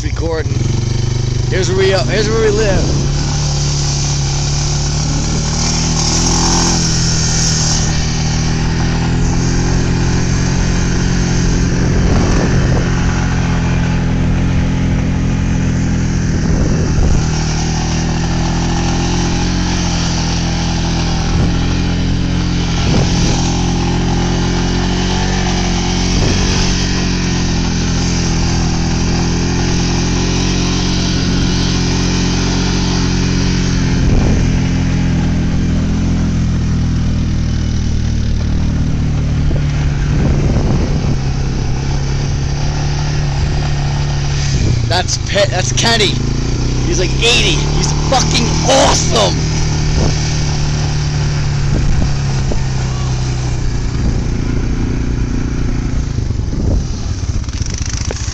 recording. Here's where we live. That's Kenny. He's like 80. He's fucking awesome.